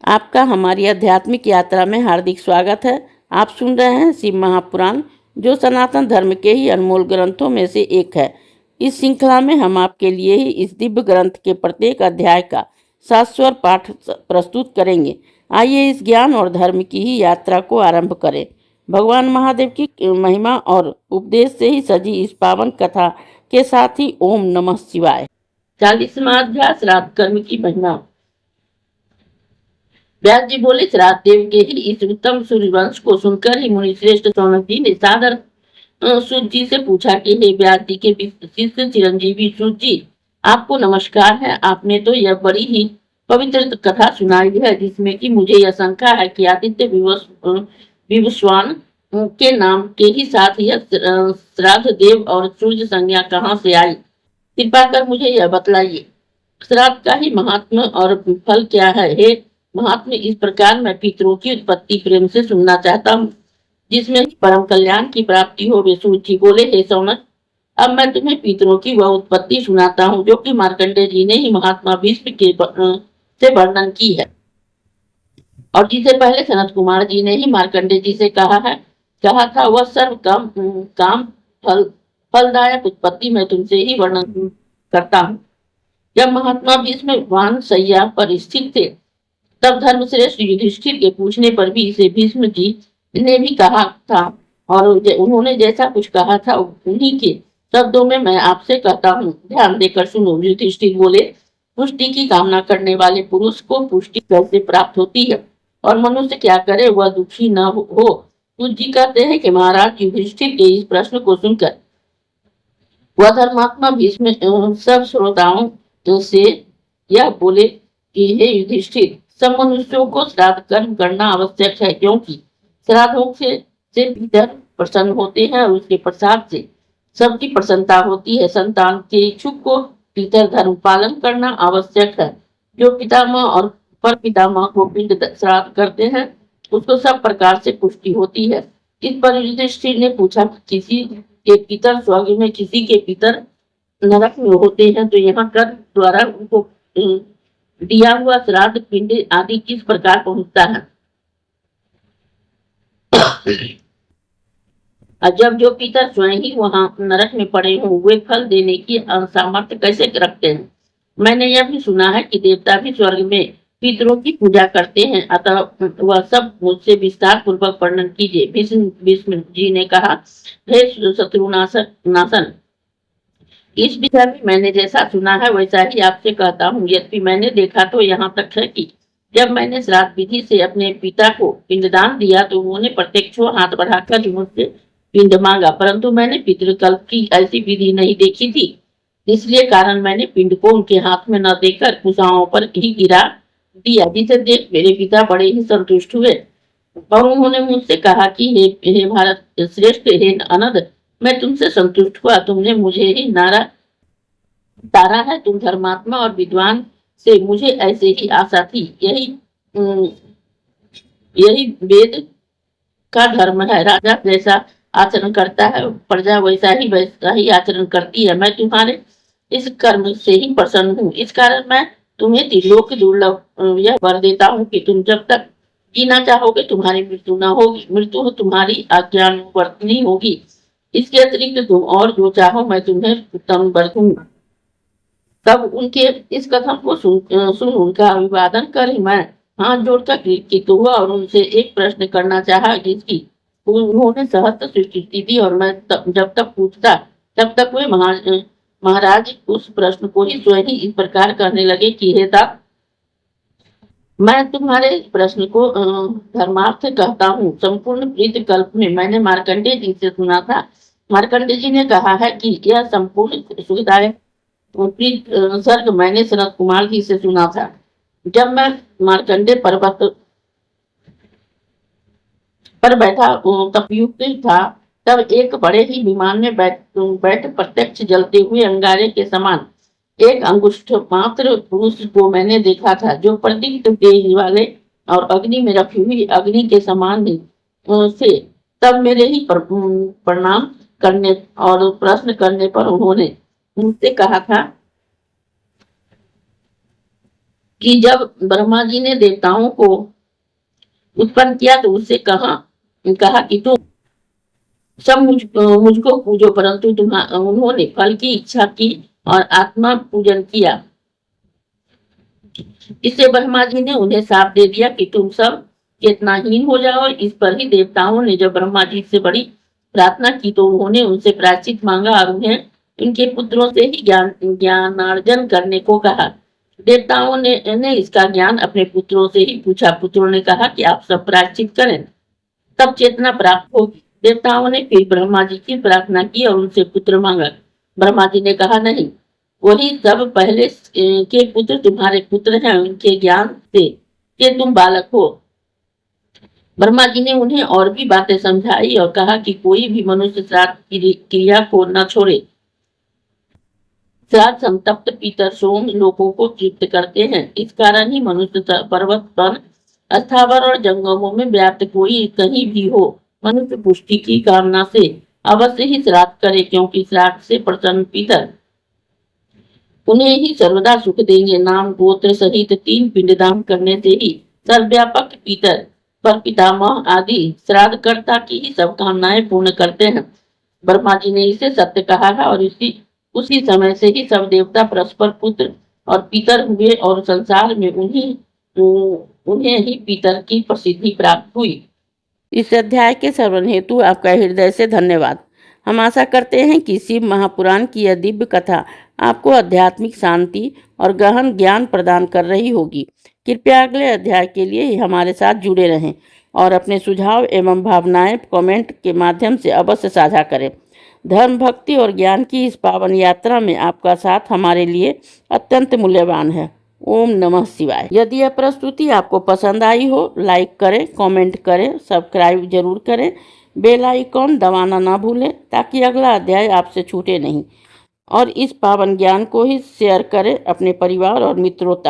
आपका हमारी आध्यात्मिक यात्रा में हार्दिक स्वागत है। आप सुन रहे हैं शिव महापुराण, जो सनातन धर्म के ही अनमोल ग्रंथों में से एक है। इस श्रृंखला में हम आपके लिए ही इस दिव्य ग्रंथ के प्रत्येक अध्याय का शाश्वत पाठ प्रस्तुत करेंगे। आइए इस ज्ञान और धर्म की ही यात्रा को आरंभ करें। भगवान महादेव की महिमा और उपदेश से ही सजी इस पावन कथा के साथ ही ओम नमः शिवाय। 40वां अध्याय श्राद्ध कर्म की महिमा। व्यास जी बोले, श्राद्ध देव के ही इस उत्तम सूर्यवंश को सुनकर ही मुनि श्रेष्ठ सौनक जी ने सादर सूत जी से पूछा कि हे व्यास जी के शिष्य चिरंजीवी सूत जी, आपको नमस्कार है। आपने तो यह बड़ी ही पवित्र कथा सुनाई है, जिसमें कि मुझे यह शंका है कि आदित्य विवस्वान के नाम के ही साथ यह श्राद्ध देव और सूर्य संज्ञा कहाँ से आई? कृपा कर मुझे यह बतलाइए। श्राद्ध का ही महात्मा और फल क्या है? हे महात्मा, इस प्रकार मैं पितरों की उत्पत्ति प्रेम से सुनना चाहता हूँ, जिसमें परम कल्याण की प्राप्ति हो। वे सूत जी बोले, हे सौनक, अब मैं तुम्हें पितरों की वह उत्पत्ति सुनाता हूँ जो कि मार्कंडेय जी ने ही महात्मा भीष्म के से वर्णन की है, और जिसे पहले सनत कुमार जी ने ही मार्कंडेय जी से कहा था। वह सर्व काम फलदायक उत्पत्ति मैं तुमसे ही वर्णन करता हूँ। जब महात्मा भीष्म वान सैया पर स्थित थे, तब धर्मश्रेष्ठ युधिष्ठिर के पूछने पर भी इसे भीष्म जी ने भी कहा था, और उन्होंने जैसा कुछ कहा था उन्हीं के शब्दों में मैं आपसे कहता हूँ, ध्यान देकर सुनो। युधिष्ठिर बोले, पुष्टि की कामना करने वाले पुरुष को पुष्टि कैसे प्राप्त होती है, और मनुष्य क्या करे वह दुखी न हो? सूत जी कहते हैं कि महाराज युधिष्ठिर के इस प्रश्न को सुनकर वह धर्मात्मा भीष्म सब श्रोताओं से यह बोले कि हे युधिष्ठिर, सब मनुष्यों को श्राद्ध कर्म करना आवश्यक है, क्योंकि श्राद्धों से पितर प्रसन्न होते हैं और उसके प्रसाद से सबकी प्रसन्नता होती है। संतान के इच्छुक को पितर धर्म पालन करना आवश्यक है। जो पितामह और पर पितामह को पिंड श्राद्ध करते हैं, उसको सब प्रकार से पुष्टि होती है। इस पर युधिष्ठिर ने पूछा, किसी के पितर स्वर्ग में, किसी के पितर नरक में होते हैं, तो यहाँ कर द्वारा उनको दिया हुआ श्राद्ध पिंड आदि किस प्रकार पहुंचता है? जब जो पितर स्वयं ही वहां नरक में पड़े हों, वे फल देने की सामर्थ्य कैसे रखते हैं? मैंने यह भी सुना है कि देवता भी स्वर्ग में पितरों की पूजा करते हैं, अतः वह सब मुझसे विस्तार पूर्वक वर्णन कीजिए। भीष्म जी ने कहा, हे शत्रुनाशन, इस विषय में मैंने जैसा सुना है वैसा ही आपसे कहता हूँ। यद्यपि मैंने देखा तो यहाँ तक है कि जब मैंने श्राद्ध विधि से अपने पिता को पिंडदान दिया तो उन्होंने प्रत्यक्ष हाथ बढ़ाकर मुझसे पिंड मांगा, परंतु मैंने पितृकल्प की ऐसी विधि नहीं देखी थी। इसलिए कारण मैंने पिंड को उनके हाथ में न देकर कुशाओं पर ही गिरा दिया, जिसे देख मेरे पिता बड़े ही संतुष्ट हुए, और उन्होंने मुझसे कहा कि हे भारत श्रेष्ठ, हे अनद, मैं तुमसे संतुष्ट हुआ। तुमने मुझे ही नारा तारा है। तुम धर्मात्मा और विद्वान से मुझे ऐसे ही आशा थी। यही वेद का धर्म है। राजा जैसा आचरण करता है, प्रजा वैसा ही आचरण करती है। मैं तुम्हारे इस कर्म से ही प्रसन्न हूँ। इस कारण मैं तुम्हें त्रिलोक दुर्लभ यह वर देता हूँ कि तुम जब तक जीना चाहोगे तुम्हारी मृत्यु न होगी। मृत्यु तुम्हारी आज्ञानुवर्तनी होगी। इसके अतिरिक्त तुम और जो चाहो मैं तुम्हें उत्तम वर दूंगा। तब उनके इस कथन को सुन उनका अभिवादन कर मैं हाथ जोड़कर कृतज्ञ हुआ और उनसे एक प्रश्न करना चाहा, जिसकी उन्होंने सहर्ष स्वीकृति दी, और मैं जब तक पूछता तब तक वे महाराज उस प्रश्न को ही स्वयं ही इस प्रकार कहने लगे कि हे तात, मैं तुम्हारे प्रश्न को धर्मार्थ कहता हूँ। संपूर्ण प्रीत कल्प में मैंने मार्कंडेय जी से सुना था। मार्कंडेय जी ने कहा है कि यह संपूर्ण सुखदायक प्रीत सर्ग मैंने सनत कुमार जी से सुना था। जब मैं मार्कंडेय पर्वत पर बैठा तपयुक्त था, तब एक बड़े ही विमान में बैठ प्रत्यक्ष जलते हुए अंगारे के समान एक अंगुष्ठ मात्र पुरुष को मैंने देखा था, जो प्रदीप्त तेज वाले और अग्नि में रखी हुई अग्नि के समान से तब मेरे ही प्रणाम करने और प्रश्न करने पर उन्होंने मुझसे कहा था कि जब ब्रह्मा जी ने देवताओं को उत्पन्न किया तो उससे कहा कि तुम सब मुझको पूजो, परंतु उन्होंने फल की इच्छा की और आत्मा पूजन किया। इससे ब्रह्मा जी ने उन्हें शाप दे दिया कि तुम सब चेतनाहीन हो जाओ। इस पर ही देवताओं ने जब ब्रह्मा जी से बड़ी प्रार्थना की तो उन्होंने उनसे प्रायश्चित मांगा और उन्हें उनके पुत्रों से ही ज्ञानार्जन करने को कहा। देवताओं ने इसका ज्ञान अपने पुत्रों से ही पूछा। पुत्रों ने कहा कि आप सब प्रायश्चित करें, तब चेतना प्राप्त होगी। देवताओं ने फिर ब्रह्मा जी की प्रार्थना की और उनसे पुत्र मांगा। ब्रह्मा जी ने कहा, नहीं, वही सब पहले के पुत्र तुम्हारे पुत्र हैं, उनके ज्ञान से कि तुम बालक हो। ब्रह्मा जी ने उन्हें और भी बातें समझाई और कहा कि कोई भी मनुष्य श्राद्ध क्रिया को न छोड़े। श्राद्ध संतप्त पीतर सोम लोगों को तृप्त करते हैं। इस कारण ही मनुष्य पर्वत पर, स्थावर और जंगमों में व्याप्त कोई कहीं भी हो, मनुष्य पुष्टि की कामना से अवश्य ही श्राद्ध करे, क्योंकि श्राद्ध से प्रसन्न पीतर उन्हें ही सर्वदा सुख देंगे। नाम गोत्र सहित 3 पिंडदान करने से ही सर्वव्यापक पीतर पर पितामह आदि श्राद्धकर्ता की ही सब कामनाएं पूर्ण करते हैं। ब्रह्मा जी ने इसे सत्य कहा है और उसी समय से ही सब देवता परस्पर पुत्र और पितर हुए और संसार में उन्हें ही पितर की प्रसिद्धि प्राप्त हुई। इस अध्याय के श्रवण हेतु आपका हृदय से धन्यवाद। हम आशा करते हैं कि शिव महापुराण की यह दिव्य कथा आपको आध्यात्मिक शांति और गहन ज्ञान प्रदान कर रही होगी। कृपया अगले अध्याय के लिए हमारे साथ जुड़े रहें और अपने सुझाव एवं भावनाएं कमेंट के माध्यम से अवश्य साझा करें। धर्म, भक्ति और ज्ञान की इस पावन यात्रा में आपका साथ हमारे लिए अत्यंत मूल्यवान है। ओम नमः शिवाय। यदि यह प्रस्तुति आपको पसंद आई हो, लाइक करें, कमेंट करें, सब्सक्राइब जरूर करें, बेल आइकॉन दबाना ना भूलें ताकि अगला अध्याय आपसे छूटे नहीं। और इस पावन ज्ञान को ही शेयर करें अपने परिवार और मित्रों तक।